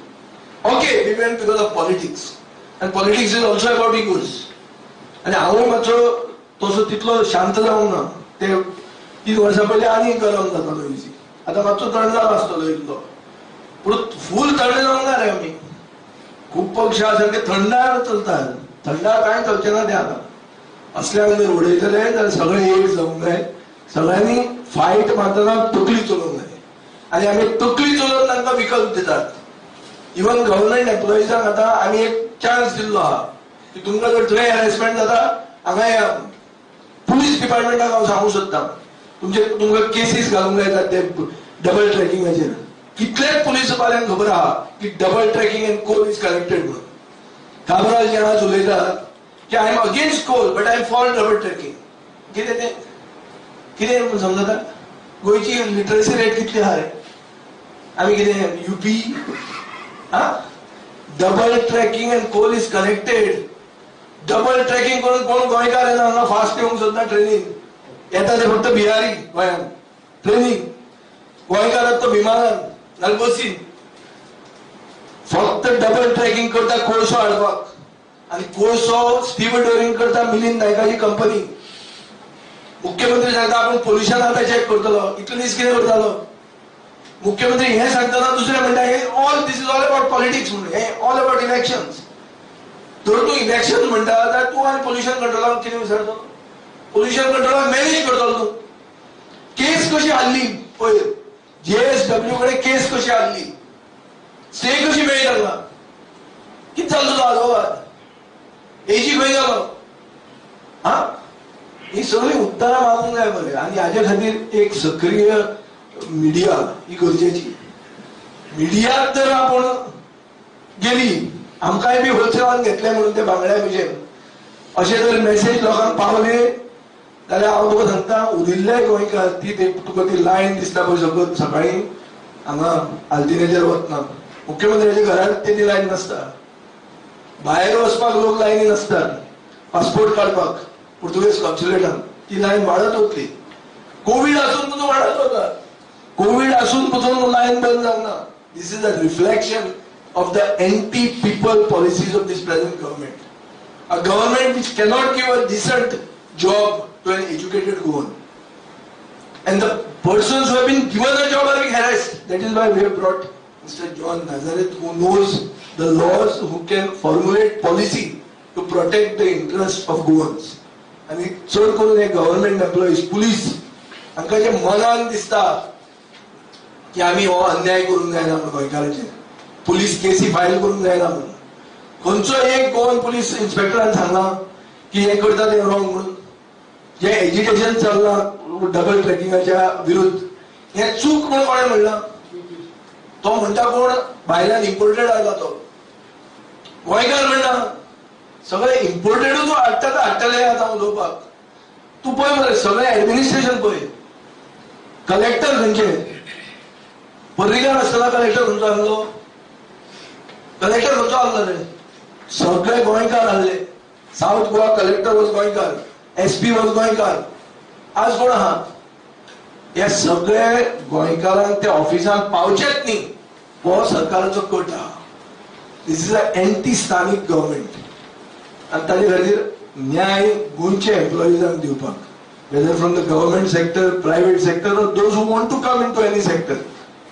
Okay we went because of politics. And politics is also about egos. आनी हांवूय मातसो तसो तितलो शांत जावंक ना. ते 3 वर्सां पयलीं आनी गरम जातालो इजी. आतां मातसो तणजाव आसतलो इतलो. पूण फूल थंड जावंक ना रे आमी. खूब पक्ष आसा सारके थंडार चलतात. थंडार कांय चलचें ना ते आतां. असल्याक जर उडयतले जाल्यार सगळे एक जावंक जाय. सगळ्यांनी फायट मारतना तकली चलोवंक जाय आनी आमी तकली चलोवन तांकां विकल्प दितात. इवन गव्हर्नमेंट एम्प्लॉइजांक आतां आमी एक चान्स दिल्लो आहा की तुमकां जर थंय हॅरेसमेंट जाता हांगा पुलीस डिपार्टमेंटाक हांव सांगूंक सोदतां तुमकां केसीस घालूंक जाय ते डबल ट्रॅकिंगाचेर. कितलेच पुलीस वाल्यांक खबर आहा की double tracking and coal is connected म्हणून. काबराल जे आज उलयतात की I am against coal but I am for double tracking. कितें तें कितें म्हणून समजता? गोंयची लिटरसी रेट कितली आहा रे? आमी कितें युपी double tracking and coal is connected. Double tracking करून कोण गोंयकार येना हांगा फास्ट येवंक सोदना ट्रेनीन. येता ते फक्त बिहारी गोंयांत ट्रेनीन. गोंयकार तो विमानान नाल्यार बसीन. फक्त डबल ट्रॅकिंग करता कोळसो हाडपाक आनी कोळसो स्टिवडोरिंग करता मिलिंद नायकाची कंपनी. मुख्यमंत्री सांगता आपण पोल्युशन आता चेक करतलो. इतले दीस कितें करतालो मुख्यमंत्री? हे सांगतना दुसरे म्हणटा हे all this is all about politics म्हणून. हे ऑल अबाउट इलेक्शन्स. जर तूं इलेक्शन म्हणटा जाल्यार तूं आनी पोल्युशन कंट्रोलाक कितें विचारतलो? पोल्युशन कंट्रोलाक मॅनेज करतलो तूं. केस कशी हाडली पळय JSW कडेन केस कशी हाडली स्टे कशी मेळ्ळी तांकां? कितें जाल्लो तो आदवोगाद? एजी खंय गेलो? ही सगळी उत्तरां मागूंक जाय मरे. आनी हाजे खातीर एक सक्रीय मिडिया ही गरजेची. मिडियात जर आपण गेली आमकांय बी होलसेलान घेतले म्हणून ते बांगड्या भशेन अशें जर मेसेज लोकांक पावले जाल्यार हांव तुका सांगता उरिल्ले गोंयकार तुका ती लायन दिसता पळय सकाळीं हांगा आल्तिनेचेर वतना मुख्यमंत्र्याच्या घरांत ती लायन नासता. भायर वचपाक लोक लायनीन आसतात पासपोर्ट काडपाक पुर्तुगेज कॉन्सुलेटान. ती लायन वाडत वतली. कोविड आसून पसून वाडत वता. कोविड आसून पसून लायन बंद जावना. This is a reflection of the anti-people policies of this present government. A government which cannot give a decent job to an educated Goan. And the persons who have been given a job are being harassed. That is why we have brought Mr. John Nazareth, who knows the laws, who can formulate policy to protect the interests of Goans. And चड करून हे government employees police हांकां जे मनान दिसता की आमी हो अन्याय करूंक जायना म्हणून गोंयकारांचेर पुलीस केसी फायल करूंक जायना म्हणून. खंयचो एक गोवन पुलीस इन्स्पेक्टरान सांगला की हे करता ते रॉंग म्हणून. जे एजिटेशन चल्लां डबल ट्रॅकिंगाच्या विरुद्ध हे चूक म्हणून कोणें म्हणलां? तो म्हणटा कोण भायल्यान इम्पोर्टेड आयला तो. गोंयकार म्हणटा सगळे इम्पोर्टेडूच हाडटा ते हाडटले आतां उलोवपाक. तूं पळय मरे सगळें एडमिनिस्ट्रेशन पळय. कलेक्टर खंयचे? पर्रीकार आसतना कलेक्टर खंयचो आहलो? कलेक्टर खंयचो आहलो रे? सगळे गोंयकार आहले. साऊथ गोवा कलेक्टर वॉज गोंयकार. SP वॉज गोंयकार. आज कोण आहा? हे सगळे गोंयकारांक त्या ऑफिसान पावचेच न्ही हो सरकाराचो कट आहा. दिस इज अ एंटी स्थानीक गव्हर्नमेंट. आनी ताजे खातीर न्याय गोंयच्या एम्प्लॉइजांक दिवपाक whether from the government sector private sector or those who want to come in to any sector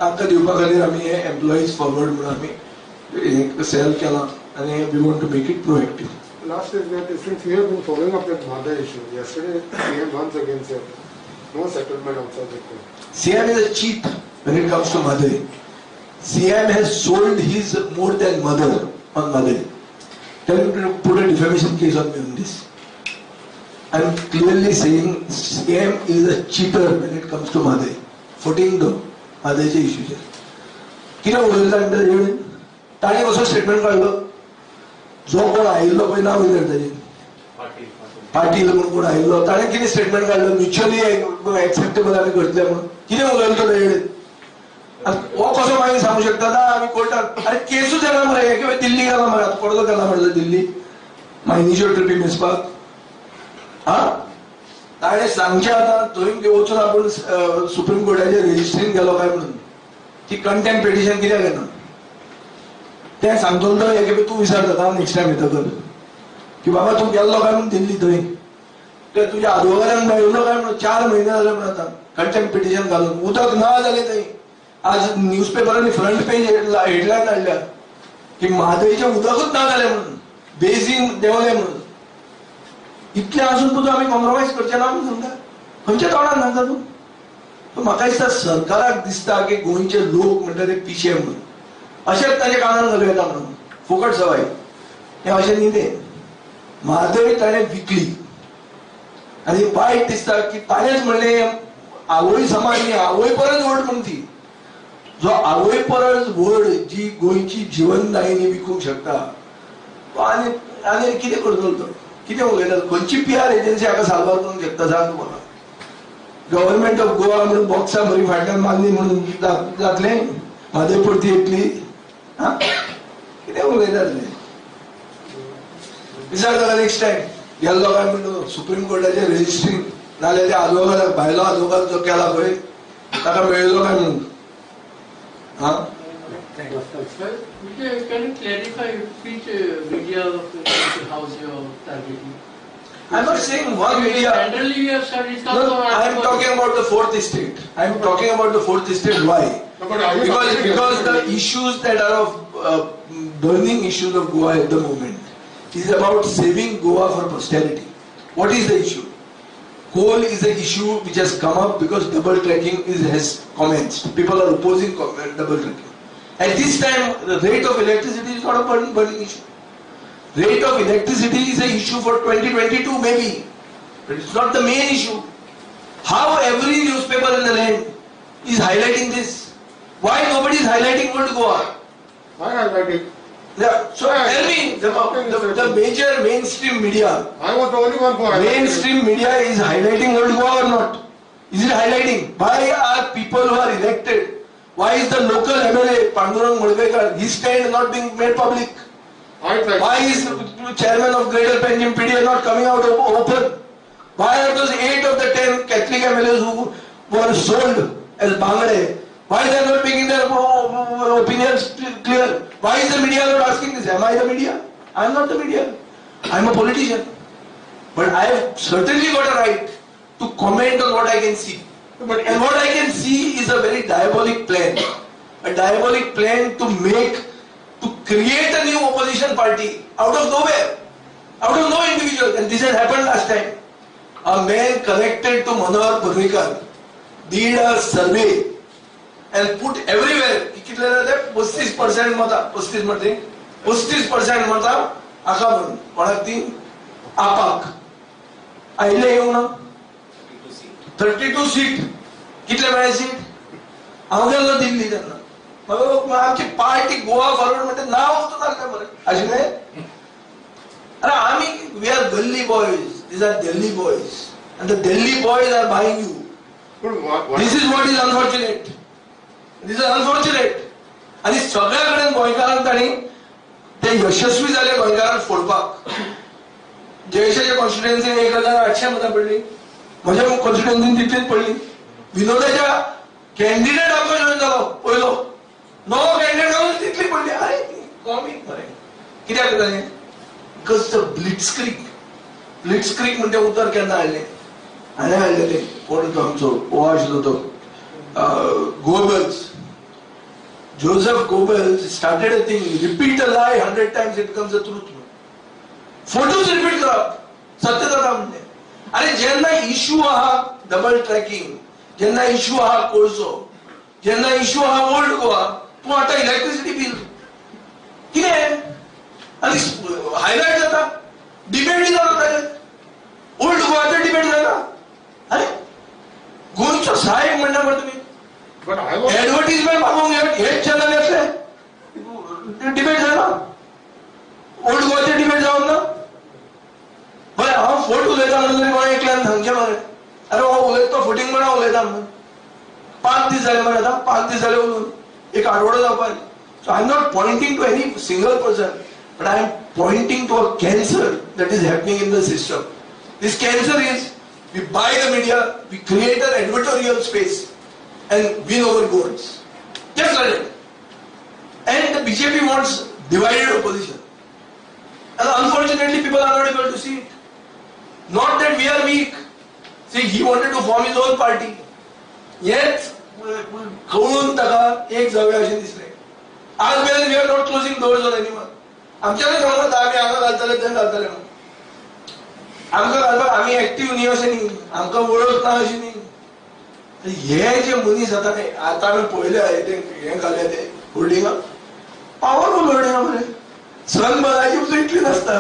तांकां दिवपा खातीर आमी हे एम्प्लॉइज फॉरवर्ड म्हणून आमी सेल केला आणि we want to make it proactive. Last is that since we have been following up that Madha issue, yesterday CM once again said no settlement outside the court. CM is a cheat when it comes to Madhe. CM has sold his more than mother on Madhe. Tell me to put a defamation case on me on this. I am clearly saying CM is a cheater when it comes to Madhe. 14 दो Madheचे issues. किती उलयता ताणें ताणें कसो statement काढलो? जो कोण आयिल्लो पळय नांव विचार ताजें पाटील म्हणून कोण आयिल्लो ताणें कितें स्टेटमेंट काडलो? म्युच्युअली एक्सेप्टेबल आमी करतले म्हणून. कितें उलयलो तो तेजें? हो कसो मागीर सांगूं शकता ना आमी कोर्टान? अरे केसूच येना मरे. हे दिल्ली गेला मरे. आतां पडलो गेला मरे दिल्ली मायनिच्यो ट्रिपी मेजपाक. ताणें सांगचें आतां थंय वचून आपूण सुप्रीम कोर्टाचेर रेजिस्ट्रीन गेलो काय म्हणून. ती कंटेम्प्ट पिटिशन कित्याक येना तें सांगतलो तो हे तूं विचार जाता नेक्स्ट टायम येतकर की बाबा तूं गेल्लो काय म्हणून दिल्ली थंय ते तुज्या आदवोगादांक मेळिल्लो काय म्हणून 4 म्हयने जाले म्हणून आतां कंटेम्प्ट पिटिशन घालून उदक ना जालें थंय. आज न्यूज पेपरांनी फ्रंट पेज हेडलायन हाडल्या की म्हादयचें उदकूच ना जालें म्हणून बेजीन देंवलें म्हणून. इतले आसून सुद्धा आम्ही कॉम्प्रोमाइज करचे ना म्हणून सांगता. खंयच्या तोंडान सांगता तूं? म्हाका दिसता सरकाराक दिसता की गोंयचे लोक म्हणटा ते पिशे म्हणून अशेंच ताचे कानान घालूं येता म्हणून फुकट सवाय हे अशें न्ही तें. म्हादय ताणें विकली आनी वायट दिसता की ताणेंच म्हणलें आवय समान न्ही, आवय परस व्हड म्हण ती. जो आवय परस व्हड जी गोंयची जीवनदायिनी विकूंक शकता तो आनी कितें करतलो तो? कितें उलयता? खंयची PR एजन्सी हाका सारवार करूंक शकता सांग तूं म्हाका? गव्हर्नमेंट ऑफ गोवा म्हणून बॉक्सां बरी फाटल्यान मारली म्हणून जातलें? म्हादय परती येतली? कितें उलयता ते? विचार करा नेक्स्ट टायम गेल्लो काय म्हणून सुप्रीम कोर्टाचेर रेजिस्ट्री नाल्यार त्या आजोगार भायलो आजोगार जो केला पळय ताका मेळ्ळो काय म्हणून. Can you clarify which media house you are targeting? I'm not saying one media. Generally, we have said it's not. No, I am talking about the fourth estate. I am talking about the fourth estate. Why? No, but are you Because the issues that are of burning issues of Goa at the moment is about saving Goa for posterity. What is the issue? Coal is an issue which has come up because double tracking has commenced. People are opposing double tracking. At this time, the rate of electricity is not a burning issue. Rate of electricity is an issue for 2022 maybe, but it's not the main issue. How every newspaper in the land is highlighting this? Why nobody is highlighting Old Goa? I highlighted. Yeah, so tell me, the major mainstream media, I was the only one for highlighting. mainstream media is highlighting Old Goa or not? Is it highlighting? Why are people who are elected? Why is the local MLA Pandurang Mulvekar, his stand not being made public? I tried. Why is the chairman of Greater Panjim PDA not coming out open? Why are those 8 of the 10 Catholic MLAs who were sold as Bangade? Why they are not making their opinions clear? Why is the media not asking this? Am I the media? I am not the media. I am a politician. But I have certainly got a right to comment on what I can see. And what I can see is a very diabolic plan. A diabolic plan to create a new opposition party out of nowhere, out of no individual. And this has happened last time. A man connected to Manohar Parrikar did a survey and put everywhere. 35% mata, 35% mata, aka म्हणून कोणाक ती आपाक आयले येऊ ना 32 seat. कितले मेळे seat? हांव गेल्लो दिल्ली तेन्ना आमची पार्टी गोवा फॉरवर्ड म्हणटा नांव सुद्दां घालता मरे अशें. अरे आमी we are gully boys, these are Delhi boys and the Delhi boys are buying you. This is what is unfortunate. This is unfortunate. आणि सगळ्या कडेन गोंयकारांक ताणी ते यशस्वी जाले गोंयकारांक फोडपाक. जयेशाच्या कॉन्स्टिट्युएन्सीन 1800 मतां पडली, म्हज्या कॉन्स्टिट्युएन्सीन तितलीच पडली. विनोदाच्या कॅन्डिडेट आमचो जॉइन जालो पयलो, नवो कॅन्डिडेट जावन तितली पडली. अरे कॉमीक मरे कित्याक जालें? बिकॉज द ब्लिट्सक्रीग म्हणजे उतर केन्ना हाडलें? हाणें हाडलेलें कोण तो आमचो हो आशिल्लो तो Goebbels. Joseph Goebbels started a thing, repeat a lie 100 times it becomes a truth. Photos repeat करप सत्य जाता म्हणजे. अरे जेन्ना इश्यू आहा डबल ट्रॅकिंग, जेन्ना इश्यू आहा कोळसो, जेन्ना इश्यू आहा ओल्ड गोवा, तूं आतां इलेक्ट्रिसिटी बिल कितें आनी हायलायट जाता, डिबेट जाता ताजेर. ओल्ड गोवाचेर डिबेट जाता. अरे गोंयचो साहेब म्हणटा मरे तुमी एडवर्टीजमेंट मागूंक हेच चॅनल येतले डिबेट जायना. ओल्ड गोवाचेर डिबेट जावंक ना. बरें हांव फोट उलयता म्हणून तरी कोणा एकल्यान सांगचें मरे अरे हो उलयता फोटींग म्हणा उलयता म्हणून. 5 दीस जाले मरे आतां, 5 दीस जाले उलोवन एक आठवडो जावपाक. So I am not pointing to any single person, but I am pointing to a cancer that is happening in the system. This cancer is we by the media, we create an advertorial space and win over votes. Just like that. And the BJP wants divided opposition. And unfortunately people are not able to see it. Not that we are weak. See, he wanted to form his own party. Yet, कळून ताका एक जावया अशें दिसलें. आज मेरेन we are not closing doors on anyone. आमच्याकडेन सांगता आमी हांगा घालतले थंय घालतले म्हणून. आमकां घालपाक आमी एक्टीव न्ही अशें न्ही, आमकां वळख ना अशी न्ही. हे जे मनीस आतां आमी पळयले हें घाले ते होल्डिंगा पावरफुल होल्डिंगा मरे सनबर्नाची सुद्दां इतली नासता.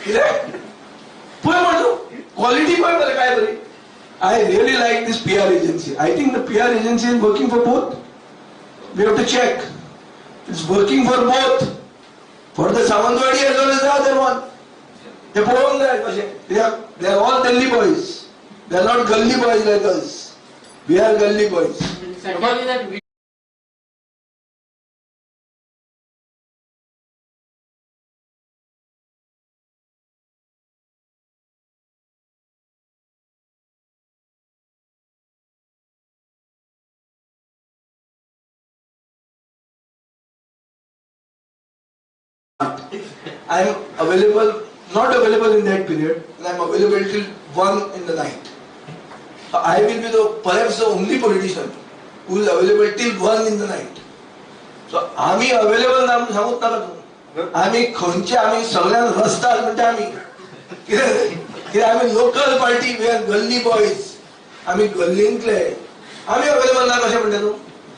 कितें पळय म्हणून क्वॉलिटी पळय मरे काय बरी. I really like this PR agency. I think the PR agency is working for both. We have to check. It's working for both. For the Samantwadi as well as the other one. They belong there. They are all Delhi boys. They are not gully boys like us. We are gully boys. Secondly, that we I am available, not available in that period, and I am available till 1 in the night. So I will be perhaps the only politician who is available till 1 in the night. So आम्ही available ना सांगूत नाका तूं. आम्ही खंयचे आम्ही सगळ्यान रस्ता म्हणटा आम्ही. कित्याक आम्ही local party, we are gully boys. आम्ही गल्लींतले. आम्ही available ना कशें म्हणटा तूं.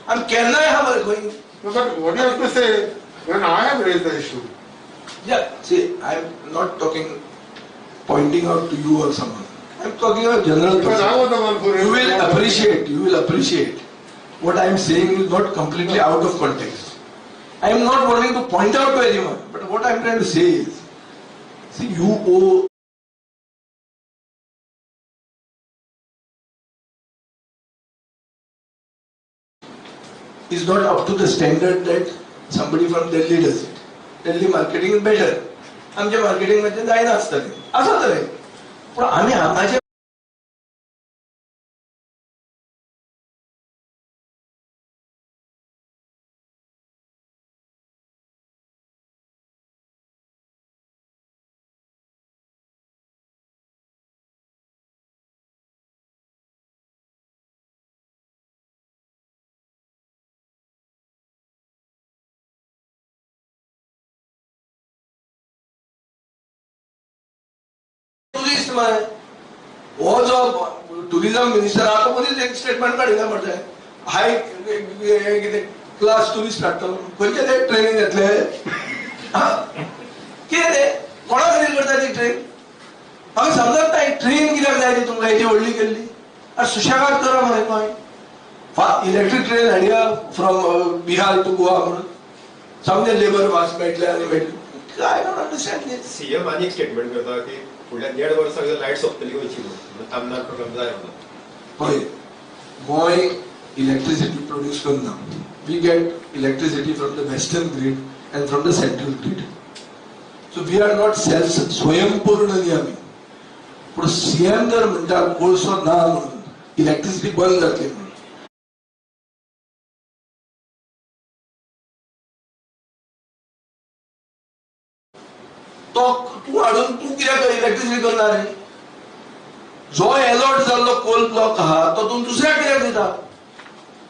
आमी केन्नाय आहा मरे खंय. But what you have to say when I have raised the issue? Yeah, see, I'm not talking, pointing out to you or someone. I'm talking about general Because I was the one who person. raised You will appreciate what I'm saying is not completely out of context. I'm not wanting to point out to anyone, but what I'm trying to say is, see, you owe is not up to the standard that somebody from Delhi does it. Delhi marketing is better. आमच्या marketing मध्ये जायना आसतलें आसा तरें पूण आमी हांगाचे tourist मरे हो जो टुरिझम मिनिस्टर आहा तो मदींच एक स्टेटमेंट काडिल्लें म्हणटा हाय कितें क्लास टुरिस्ट हाडटलो खंयचे ते ट्रेनीन येतले कितें ते कोणा खातीर करता ती ट्रेन म्हाका समजत ना ट्रेन कित्याक जाय ती तुमकां हेची व्हडली केल्ली आनी सुशेगाद करा मरे खंय इलेक्ट्रीक ट्रेन हाडया फ्रॉम बिहार टू गोवा म्हणून समजे लेबर मास मेळटले आनी मेळटले काय डोंट अंडरस्टँड दीस. सीएम आनी स्टेटमेंट करता की फुडल्या 1.5 वर्सां लायट सोंपतली गोंयची म्हणून तामदार प्रकल्प जाय म्हणून. पळय गोंय इलेक्ट्रिसिटी प्रोड्यूस करना. We get electricity from the western grid and from the central grid. So we are not self स्वयंपूर्ण न्ही आमी. पूण सीएम जर म्हणटा कोळसो ना म्हणून इलेक्ट्रिसिटी बंद जातली म्हणून तो तूं हाडून तूं कित्याक इलेक्ट्रिसिटी करना रे. जो अलॉट जाल्लो कोल ब्लॉक आहा तो तूं दुसऱ्याक कित्याक दिता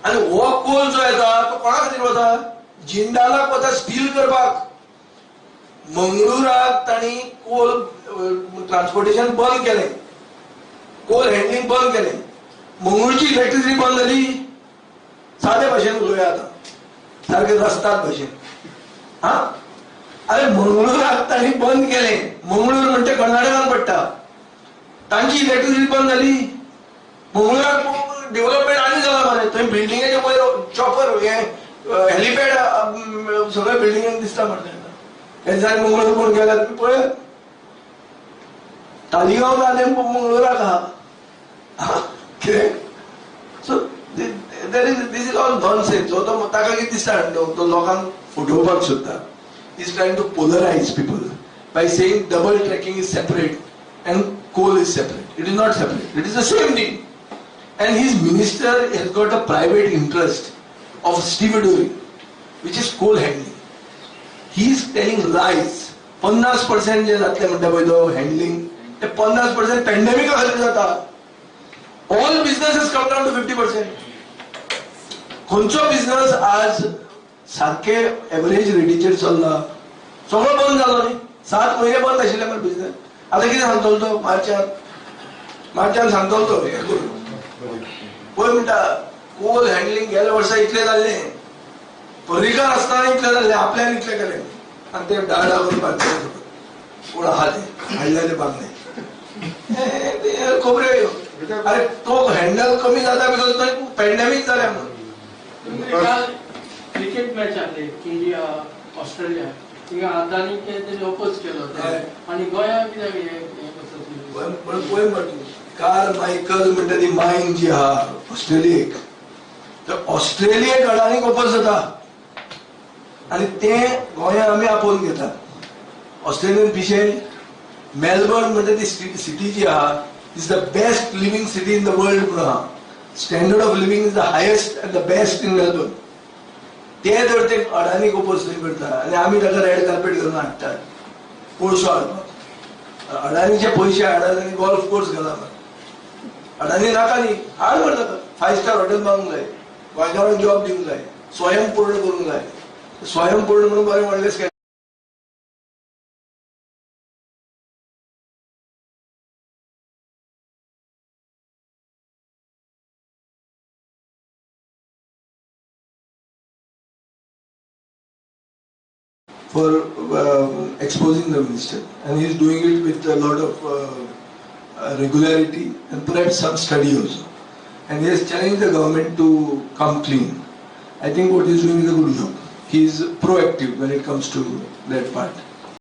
आनी हो कोल जो येता तो कोणा खातीर वता जिंदालाक वता स्टील करपाक. मंगळुराक तांणी कोल ट्रान्सपोर्टेशन बंद केलें कोल हँडलिंग बंद केलें. मंगळूरची इलेक्ट्रिसिटी बंद जाली. सादे भाशेन उलोवया आतां सारके रस्त्यात भाशेन हा अरे मंगळुराक तांणी बंद केलें. मंगळूर म्हणजे कर्नाटकान पडटा. तांची इलेक्ट्रिसिटी बंद जाली. मंगळुराक डेव्हलपमेंट आनी जाला मरे. थंय बिल्डिंगेचे वयर चॉपर हे हेलिपॅड सगळ्या बिल्डिंगांक दिसता मरे. हे जाय मंगळूर कोण गेल्यार तुमी पळय तालिगांव जालें मंगळुराक आहा कितें. So this is all nonsense. जो तो ताका कितें दिसता तो लोकांक फटोवपाक सोदता. He's trying to polarize people by saying double tracking is separate and coal is separate. It is not separate. It is the same thing. And his minister has got a private interest of stevedoring, which is coal handling. He is telling lies. 50% जे जातले म्हणटा पळय तो handling ते 50% पॅन्डेमिका खातीर जाता. All businesses come down to 50%. खंयचो business आज सारखे एव्हरेज रेटीचेर चल्ला. सगळो बंद जालो न्ही. 7 महिने बंद आशिल्ले मरे बिझनेस. आता कितें सांगतलो तो मार्चान सांगतलो तो हें करून पळय म्हणटा कोल हँडलिंग गेल्या वर्सा इतलें जाल्लें पर्रीकार आसतना इतलें जाल्लें आपल्यान इतलें केलें आनी ते डाळा करून बांदले कोण आहा ते हाडले ते बांदले खबऱ्यो ह्यो अरे तो हँडल कमी जाता बिकॉज तो पॅन्डेमीक जाल्या म्हणून काल क्रिकेट मॅच आसली इंडिया ऑस्ट्रेलिया थिंगा आदानी तेणी ओपोज केलो आनी गोंयांत कित्याक हें कसो पण पळय म्हणटा काल मायकल म्हणटा ती मायन जी आहा ऑस्ट्रेलियेक तर ऑस्ट्रेलियेक अडानीक ओपोज जाता आनी ते गोंयांत आमी आपोवन घेतात ऑस्ट्रेलियन पिशेंट मेलबर्न म्हणटा ती सिटी जी आहा is the best living city in the world म्हणून आहा standard of living is the highest and the best in Melbourne ते जर ते अडानीक ओपोज थंय करता आनी आमी ताका रेड कार्पेट घालून हाडटात पळसो हाडपाक अडानीचे पयशे हाडात आनी गोल्फ कोर्स घाला अडानी नाका न्ही हाड म्हणटा 5 स्टार हॉटेल बांदूंक जाय गोंयकारांक जॉब दिवंक जाय स्वयंपूर्ण करूंक जाय स्वयंपूर्ण म्हणून बरें व्हडलें for exposing the minister, and he is doing it with a lot of regularity and perhaps some study also, and he has challenged the government to come clean. I think what he is doing is a good job. He is proactive when it comes to that part.